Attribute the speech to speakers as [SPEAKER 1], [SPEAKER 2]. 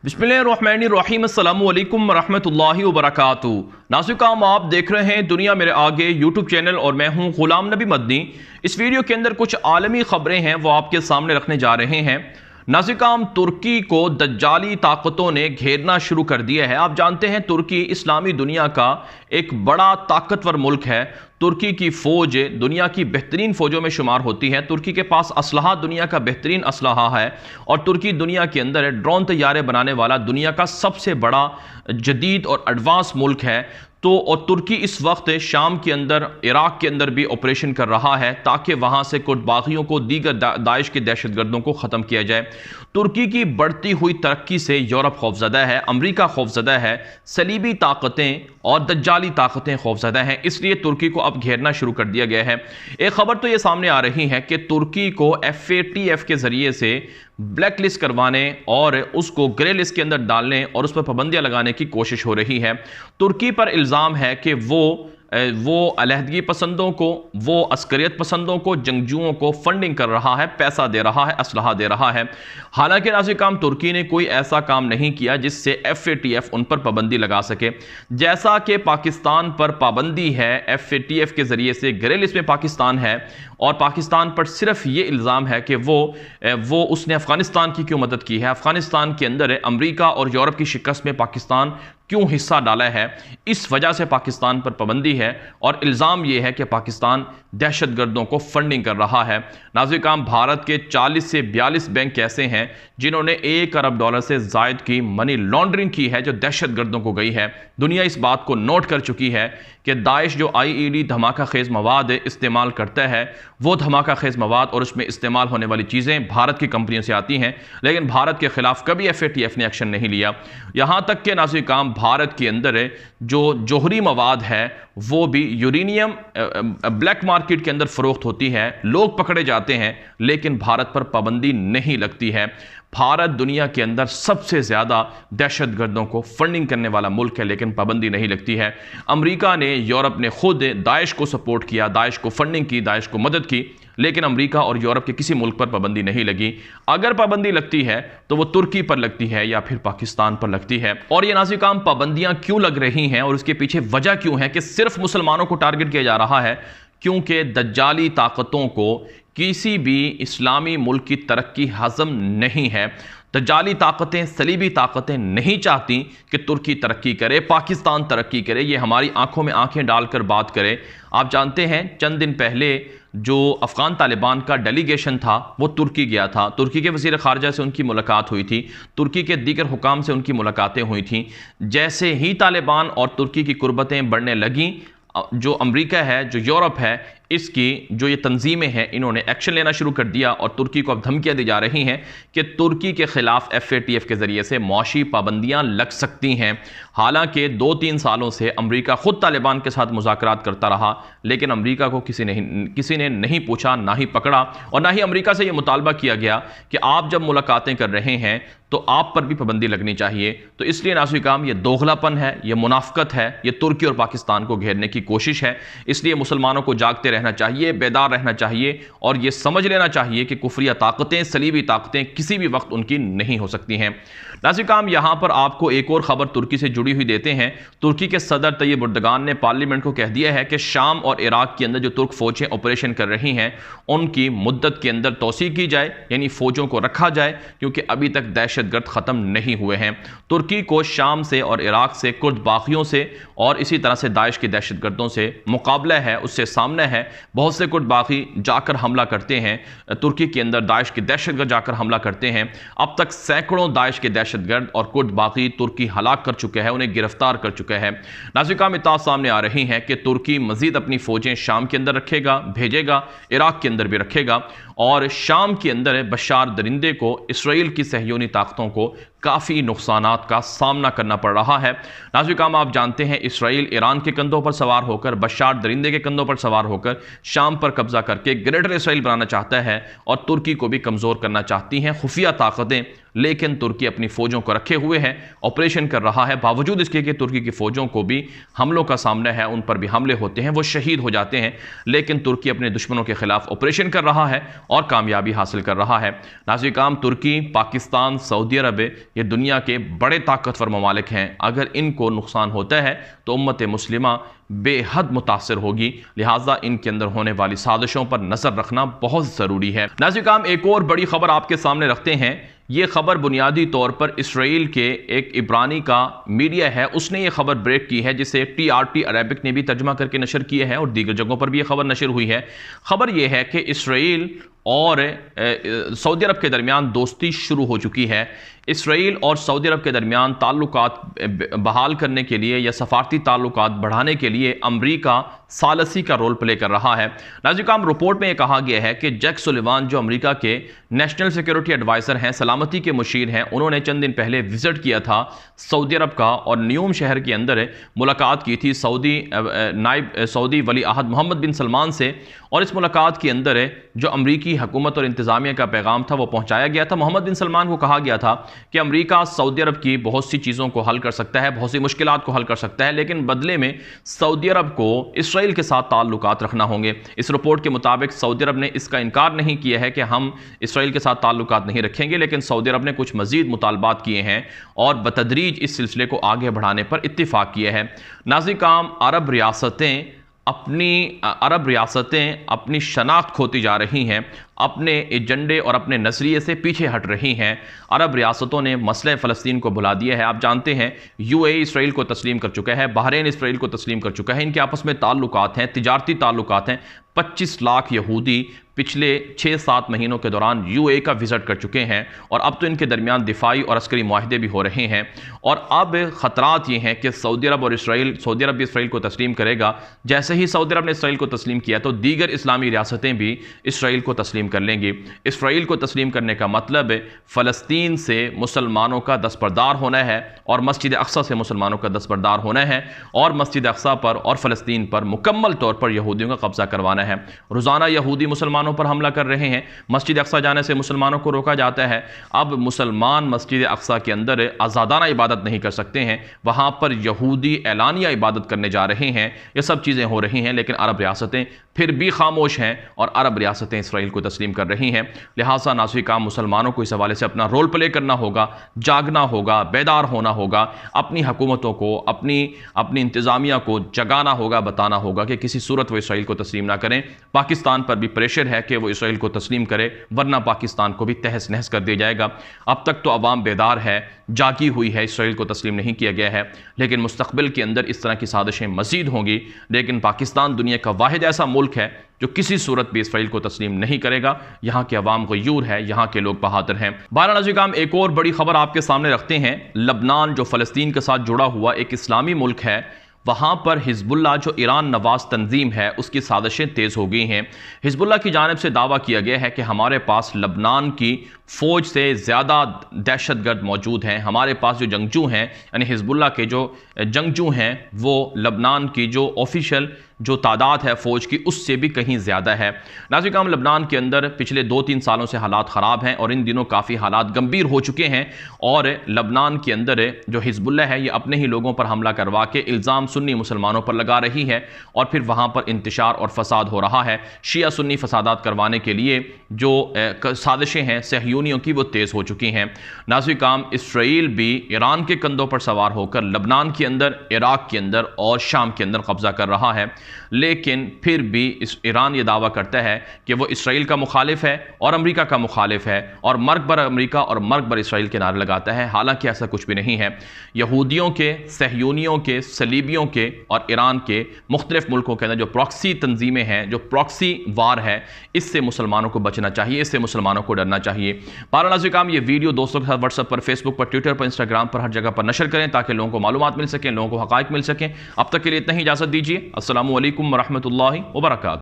[SPEAKER 1] बिस्मिल्लाहिर्रहमानिर्रहीम अस्सलामु अलैकुम रहमतुल्लाहि व बरकातुहू। नाज़रीन, आप देख रहे हैं दुनिया मेरे आगे यूट्यूब चैनल और मैं हूं गुलाम नबी मदनी। इस वीडियो के अंदर कुछ आलमी खबरें हैं वो आपके सामने रखने जा रहे हैं। नाज़रीन, तुर्की को दज्जाली ताकतों ने घेरना शुरू कर दिया है। आप जानते हैं तुर्की इस्लामी दुनिया का एक बड़ा ताकतवर मुल्क है। तुर्की की फ़ौज दुनिया की बेहतरीन फ़ौजों में शुमार होती है। तुर्की के पास असलहा दुनिया का बेहतरीन असलहा है और तुर्की दुनिया के अंदर ड्रोन तैयारे बनाने वाला दुनिया का सबसे बड़ा जदीद और एडवांस मुल्क है। और तुर्की इस वक्त शाम के अंदर, इराक के अंदर भी ऑपरेशन कर रहा है ताकि वहाँ से कुर्द बागियों को, दीगर दाइश के दहशतगर्दों को ख़त्म किया जाए। तुर्की की बढ़ती हुई तरक्की से यूरोप खौफजदा है, अमरीका खौफजदा है, सलीबी ताकतें और दज्जाली ताकतें खौफजदा हैं। इसलिए तुर्की को अब घेरना शुरू कर दिया गया है। एक खबर तो ये सामने आ रही है कि तुर्की को FATF के ज़रिए से ब्लैक लिस्ट करवाने और उसको ग्रे लिस्ट के अंदर डालने और उस पर पाबंदियां लगाने की कोशिश हो रही है। तुर्की पर इल्ज़ाम है कि वो अलहदगी पसंदों को, वो अस्करियत पसंदों को, जंगजुओं को फंडिंग कर रहा है, पैसा दे रहा है, असलहा दे रहा है। हालांकि नाज़रीन, तुर्की ने कोई ऐसा काम नहीं किया जिससे FATF उन पर पाबंदी लगा सके। जैसा कि पाकिस्तान पर पाबंदी है, FATF के ज़रिए से ग्रे लिस्ट में पाकिस्तान है और पाकिस्तान पर सिर्फ ये इल्ज़ाम है कि वो उसने अफ़गानिस्तान की क्यों मदद की है, अफ़गानिस्तान के अंदर अमरीका और यूरोप की शिकस्त में पाकिस्तान क्यों हिस्सा डाला है, इस वजह से पाकिस्तान पर पाबंदी है और इल्ज़ाम यह है कि पाकिस्तान दहशतगर्दों को फंडिंग कर रहा है। नाज़रीन, भारत के 40 से 42 बैंक ऐसे हैं जिन्होंने $1 अरब से ज़ायद की मनी लॉन्ड्रिंग की है जो दहशतगर्दों को गई है। दुनिया इस बात को नोट कर चुकी है कि दाइश जो IED धमाका खेज़ मवाद इस्तेमाल करता है, वो धमाका खेज़ मवाद और उसमें इस्तेमाल होने वाली चीज़ें भारत की कंपनियों से आती हैं, लेकिन भारत के ख़िलाफ़ कभी FATF ने एक्शन नहीं लिया। यहाँ तक कि नाज़रीन, भारत के अंदर जो जोहरी मवाद है वो भी यूरेनियम ब्लैक मार्केट के अंदर फ़रोख्त होती है, लोग पकड़े जाते हैं लेकिन भारत पर पाबंदी नहीं लगती है। भारत दुनिया के अंदर सबसे ज़्यादा दहशतगर्दों को फंडिंग करने वाला मुल्क है लेकिन पाबंदी नहीं लगती है। अमेरिका ने, यूरोप ने खुद दाइश को सपोर्ट किया, दाइश को फंडिंग की, दाइश को मदद की, लेकिन अमेरिका और यूरोप के किसी मुल्क पर पाबंदी नहीं लगी। अगर पाबंदी लगती है तो वो तुर्की पर लगती है या फिर पाकिस्तान पर लगती है। और ये नाज़रीन, पाबंदियां क्यों लग रही हैं और उसके पीछे वजह क्यों है कि सिर्फ मुसलमानों को टारगेट किया जा रहा है? क्योंकि दज्जाली ताकतों को किसी भी इस्लामी मुल्क की तरक्की हजम नहीं है। दज्जाली ताकतें, सलीबी ताकतें नहीं चाहती कि तुर्की तरक्की करे, पाकिस्तान तरक्की करे, ये हमारी आंखों में आंखें डालकर बात करे। आप जानते हैं चंद दिन पहले जो अफ़गान तालिबान का डेलीगेशन था वो तुर्की गया था। तुर्की के वज़ीर ख़ारजा से उनकी मुलाकात हुई थी, तुर्की के दीगर हुकाम से उनकी मुलाकातें हुई थीं। जैसे ही तालिबान और तुर्की की कुर्बतें बढ़ने लगीं, जो अमेरिका है, जो यूरोप है, इसकी जो ये तंजीमें हैं, इन्होंने एक्शन लेना शुरू कर दिया और तुर्की को अब धमकियां दी जा रही हैं कि तुर्की के ख़िलाफ़ FATF के ज़रिए से मौशी पाबंदियां लग सकती हैं। हालांकि 2-3 सालों से अमेरिका ख़ुद तालिबान के साथ मुज़ाकरात करता रहा लेकिन अमेरिका को किसी ने नहीं पूछा, ना ही पकड़ा और ना ही अमेरिका से ये मुतालबा किया गया कि आप जब मुलाकातें कर रहे हैं तो आप पर भी पाबंदी लगनी चाहिए। तो इसलिए नाज़रीन, ये दोगलापन है, ये मुनाफ़कत है, ये तुर्की और पाकिस्तान को घेरने की कोशिश है। इसलिए मुसलमानों को जागते रहना चाहिए, बेदार रहना चाहिए और ये समझ लेना चाहिए कि कुफरिया ताकतें, सलीबी ताकतें किसी भी वक्त उनकी नहीं हो सकती हैं। नाज़रीन, यहाँ पर आपको एक और ख़बर तुर्की से जुड़ी हुई देते हैं। तुर्की के सदर तैयब एर्दोगान ने पार्लियामेंट को कह दिया है कि शाम और इराक के अंदर जो तुर्क फ़ौजें ऑपरेशन कर रही हैं उनकी मुद्दत के अंदर तोसी की जाए, यानी फ़ौजों को रखा जाए, क्योंकि अभी तक दहशतगर्द ख़त्म नहीं हुए हैं। तुर्की को शाम से और इराक से कुर्द बागियों से और इसी तरह से दाइश के दहशतगर्दों से मुकाबला है, उससे सामना है। बहुत से कुर्द बागी जाकर हमला करते हैं, तुर्की के अंदर दाइश के दहशतगर्द जाकर हमला करते हैं। अब तक सैकड़ों दाइश के दहशतगर्द और कुर्द बागी तुर्की हलाक कर चुके हैं, उन्हें गिरफ्तार कर चुका है। नाज़रीन, इत्तलात सामने आ रही हैं कि तुर्की मजीद अपनी फ़ौजें शाम के अंदर रखेगा, भेजेगा, इराक के अंदर भी रखेगा और शाम के अंदर बशार दरिंदे को, इसराइल की सहयोनी ताकतों को काफ़ी नुकसानात का सामना करना पड़ रहा है। नाज़रीन, आप जानते हैं इसराइल ईरान के कंधों पर सवार होकर, बशार दरिंदे के कंधों पर सवार होकर शाम पर कब्जा करके ग्रेटर इसराइल बनाना चाहता है और तुर्की को भी कमज़ोर करना चाहती हैं खुफिया ताकतें لیکن ترکی اپنی فوجوں کو رکھے ہوئے ہے، آپریشن کر رہا ہے، باوجود اس کے کہ ترکی کی فوجوں کو بھی حملوں کا سامنا ہے، ان پر بھی حملے ہوتے ہیں، وہ شہید ہو جاتے ہیں، لیکن ترکی اپنے دشمنوں کے خلاف آپریشن کر رہا ہے اور کامیابی حاصل کر رہا ہے۔ ناظرین کرام، ترکی، پاکستان، سعودی عرب، یہ دنیا کے بڑے طاقتور ممالک ہیں، اگر ان کو نقصان ہوتا ہے تو امت مسلمہ بے حد متاثر ہوگی، لہٰذا ان کے اندر ہونے والی سازشوں پر نظر رکھنا بہت ضروری ہے۔ ناظرین کرام، ایک اور بڑی خبر آپ کے سامنے رکھتے ہیں۔ یہ خبر بنیادی طور پر اسرائیل کے ایک عبرانی کا میڈیا ہے، اس نے یہ خبر بریک کی ہے، جسے TRT عربک نے بھی ترجمہ کر کے نشر کیا ہے اور دیگر جگہوں پر بھی یہ خبر نشر ہوئی ہے۔ خبر یہ ہے کہ اسرائیل اور سعودی عرب کے درمیان دوستی شروع ہو چکی ہے۔ اسرائیل اور سعودی عرب کے درمیان تعلقات بحال کرنے کے لیے یا سفارتی تعلقات بڑھانے کے لیے امریکہ ثالثی کا رول پلے کر رہا ہے۔ ناظرین کرام، رپورٹ میں یہ کہا گیا ہے کہ جیک سولیوان، جو امریکہ کے نیشنل سیکیورٹی ایڈوائزر ہیں، سلامتی کے مشیر ہیں، انہوں نے چند دن پہلے وزٹ کیا تھا سعودی عرب کا اور نیوم شہر کے اندر ملاقات کی تھی نائب سعودی ولی عہد محمد بن سلمان سے، اور اس ملاقات کے اندر جو امریکی حکومت اور انتظامیہ کا پیغام تھا وہ پہنچایا گیا تھا۔ محمد بن سلمان کو کہا گیا تھا کہ امریکہ سعودی عرب کی بہت سی چیزوں کو حل کر سکتا ہے، بہت سی مشکلات کو حل کر سکتا ہے، لیکن بدلے میں سعودی عرب کو اسرائیل کے ساتھ تعلقات رکھنا ہوں گے۔ اس رپورٹ کے مطابق سعودی عرب نے اس کا انکار نہیں کیا ہے کہ ہم اسرائیل کے ساتھ تعلقات نہیں رکھیں گے، لیکن سعودی عرب نے کچھ مزید مطالبات کیے ہیں اور بتدریج اس سلسلے کو آگے بڑھانے پر اتفاق کیا ہے۔ ناظرین کرام، عرب ریاستیں اپنی شناخت کھوتی جا رہی ہیں، اپنے ایجنڈے اور اپنے نظریے سے پیچھے ہٹ رہی ہیں۔ عرب ریاستوں نے مسئلہ فلسطین کو بھلا دیا ہے۔ آپ جانتے ہیں UAE اسرائیل کو تسلیم کر چکا ہے، بحرین اسرائیل کو تسلیم کر چکا ہے، ان کے آپس میں تعلقات ہیں، تجارتی تعلقات ہیں۔ 25 لاکھ یہودی پچھلے 6-7 مہینوں کے دوران UAE کا وزٹ کر چکے ہیں، اور اب تو ان کے درمیان دفاعی اور عسکری معاہدے بھی ہو رہے ہیں، اور اب خطرات یہ ہیں کہ سعودی عرب بھی اسرائیل کو تسلیم کرے گا۔ جیسے ہی سعودی عرب نے اسرائیل کو تسلیم کیا تو دیگر اسلامی ریاستیں بھی اسرائیل کو تسلیم کر لیں گی۔ اسرائیل کو تسلیم کرنے کا مطلب فلسطین سے مسلمانوں کا دستبردار ہونا ہے، اور مسجد اقصی سے مسلمانوں کا دستبردار ہونا ہے، اور مسجد اقصی پر اور فلسطین پر مکمل طور پر یہودیوں کا قبضہ کروانا ہے۔ روزانہ یہودی مسلمانوں پر حملہ کر رہے ہیں، مسجد اقصی جانے سے مسلمانوں کو روکا جاتا ہے۔ اب مسلمان مسجد اقصی کے اندر آزادانہ عبادت نہیں کر سکتے ہیں، وہاں پر یہودی اعلانیہ عبادت کرنے جا رہے ہیں۔ یہ سب چیزیں ہو رہی ہیں، لیکن عرب ریاستیں پھر بھی خاموش ہیں، اور عرب ریاستیں اسرائیل کو تسلیم کر رہی ہیں۔ لہٰذا ناظرین کرام، مسلمانوں کو اس حوالے سے اپنا رول پلے کرنا ہوگا، جاگنا ہوگا، بیدار ہونا ہوگا، اپنی حکومتوں کو، اپنی انتظامیہ کو جگانا ہوگا، بتانا ہوگا کہ کسی صورت وہ اسرائیل کو تسلیم نہ کریں۔ پاکستان پر بھی پریشر ہے کہ وہ اسرائیل کو تسلیم کرے، ورنہ پاکستان کو بھی تہس نہس کر دیا جائے گا۔ اب تک تو عوام بیدار ہے، جاگی ہوئی ہے، اسرائیل کو تسلیم نہیں کیا گیا ہے، لیکن مستقبل کے اندر اس طرح کی سازشیں مزید ہوں گی۔ لیکن پاکستان دنیا کا واحد ایسا ملک ہے جو کسی صورت بھی اسرائیل کو تسلیم نہیں کرے گا۔ یہاں کے عوام غیور ہے، یہاں کے لوگ بہادر ہیں۔ بہرحال ناظرین کرام، ایک اور بڑی خبر آپ کے سامنے رکھتے ہیں۔ لبنان، جو فلسطین کے ساتھ جڑا ہوا ایک اسلامی ملک ہے، وہاں پر حزب اللہ، جو ایران نواز تنظیم ہے، اس کی سازشیں تیز ہو گئی ہیں۔ حزب اللہ کی جانب سے دعویٰ کیا گیا ہے کہ ہمارے پاس لبنان کی فوج سے زیادہ دہشت گرد موجود ہیں، ہمارے پاس جو جنگجو ہیں، یعنی حزب اللہ کے جو جنگجو ہیں، وہ لبنان کی جو آفیشیل جو تعداد ہے فوج کی، اس سے بھی کہیں زیادہ ہے۔ ناظرین کرام، لبنان کے اندر پچھلے 2-3 سالوں سے حالات خراب ہیں، اور ان دنوں کافی حالات گمبھیر ہو چکے ہیں، اور لبنان کے اندر جو حزب اللہ ہے، یہ اپنے ہی لوگوں پر حملہ کروا کے الزام سنی مسلمانوں پر لگا رہی ہے، اور پھر وہاں پر انتشار اور فساد ہو رہا ہے۔ شیعہ سنی فسادات کروانے کے لیے جو سازشیں ہیں صہیونیوں کی، وہ تیز ہو چکی ہیں۔ ناظرین کرام، اسرائیل بھی ایران کے کندھوں پر سوار ہو کر لبنان کے اندر، عراق کے اندر اور شام کے اندر قبضہ کر رہا ہے، لیکن پھر بھی ایران یہ دعویٰ کرتا ہے کہ وہ اسرائیل کا مخالف ہے اور امریکہ کا مخالف ہے، اور مرگ بر امریکہ اور مرگ بر اسرائیل کے نعرے لگاتا ہے، حالانکہ ایسا کچھ بھی نہیں ہے۔ یہودیوں کے، صہیونیوں کے، صلیبیوں کے اور ایران کے مختلف ملکوں کے اندر جو پراکسی تنظیمیں ہیں، جو پراکسی وار ہے، اس سے مسلمانوں کو بچنا چاہیے، اس سے مسلمانوں کو ڈرنا چاہیے۔ بہرحال ناظرین کرام، یہ ویڈیو دوستوں کے ساتھ واٹس ایپ پر، فیس بک پر، ٹویٹر پر، انسٹاگرام پر، ہر جگہ پر نشر کریں تاکہ لوگوں کو معلومات مل سکیں، لوگوں کو حقائق مل سکیں۔ اب تک کے لیے اتنا ہی اجازت دیجیے۔ السلام علیکم ورحمۃ اللہ وبرکاتہ۔